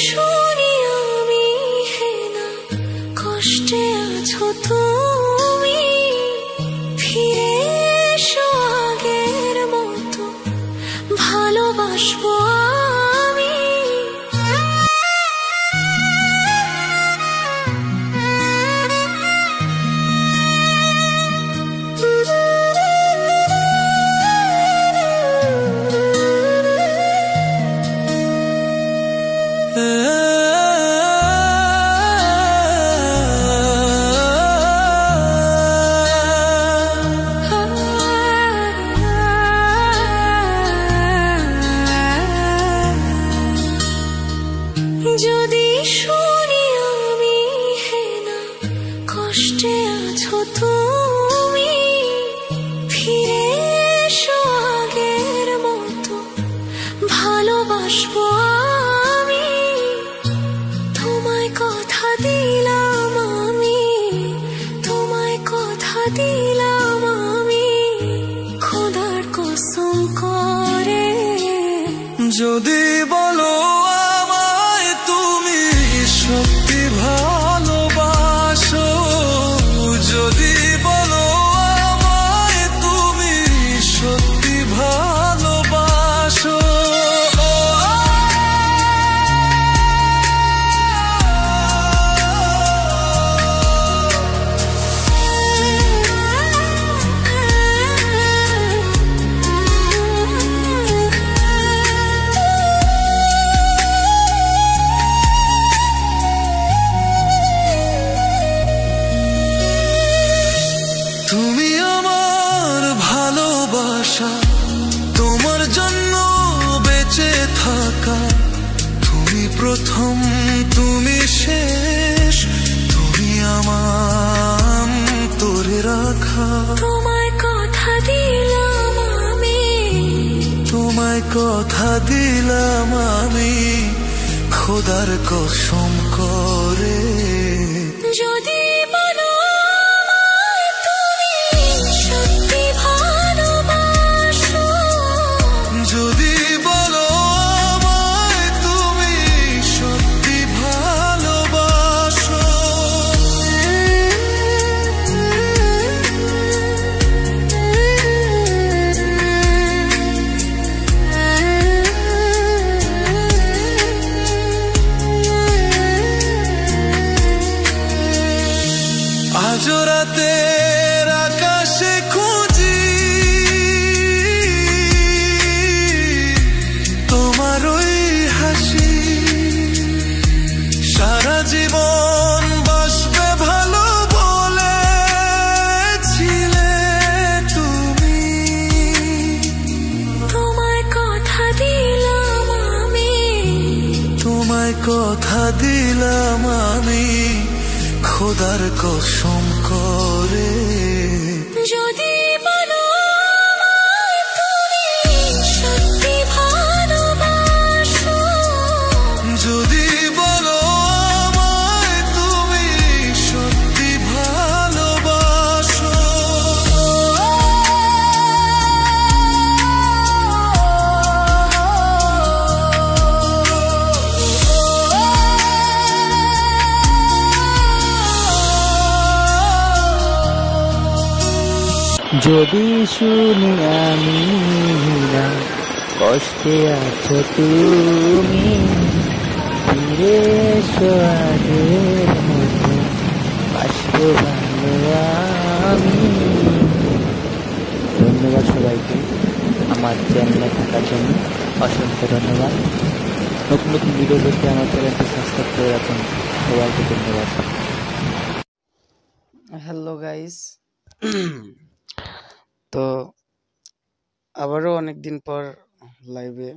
শুনি আমি হে না কষ্টে আছো তুমি, ফিরে এসো আগের মতো ভালোবাসবো আমি। যদি শুনি আমি হে না কষ্টে আছো তুমি, ফিরে এসো আগের মতো ভালোবাসবো আমি। তোমায় কথা দিলাম আমি, তোমায় কথা দিলাম আমি, খোদার কসম করে। যদি বলো আমায় তুমি সত্যি ভালোবাসো, যদি বলো আমায় তুমি সত্যি ভালোবাসো, তুমি আমার ভালোবাসা, তোমার জন্য বেঁচে থাকা, তুমি প্রথম তুমি শেষ, তুমি আমার তোরে রাখা। তোমায় কথা দিলাম আমি, তোমায় কথা দিলাম আমি, খোদার কসম করে। যদি বলো আমায় তুমি সত্যি ভালোবাসো, যদি বলো আমায় তুমি সত্যি ভালোবাসো, আজ রাতের আকাশে খুঁজি তোমার ওই হাসি, সারা জীবন বাসবে ভালো বলেছিলে তুমি। তোমায় কথা দিলাম আমি, তোমায় কথা দিলাম আমি, খোদার কসম করে। যদি বলো আমায় তুমি সত্যি ভালোবাসো, যদি বলো আমায় তুমি সত্যি ভালোবাসো, যদি শুনি আমি না কষ্টে আছো তুমি, ফিরে এসো আগের মতো বাসবো ভালো আমি। ধন্যবাদ সবাইকে আমার চ্যানেলে থাকার জন্য, অসংখ্য ধন্যবাদ। নতুন নতুন ভিডিও দেখতে আমার চ্যানেলটি সাবস্ক্রাইব করে রাখুন। সবাইকে ধন্যবাদ। হ্যালো গাইস, তো আবারও অনেক দিন পর লাইভে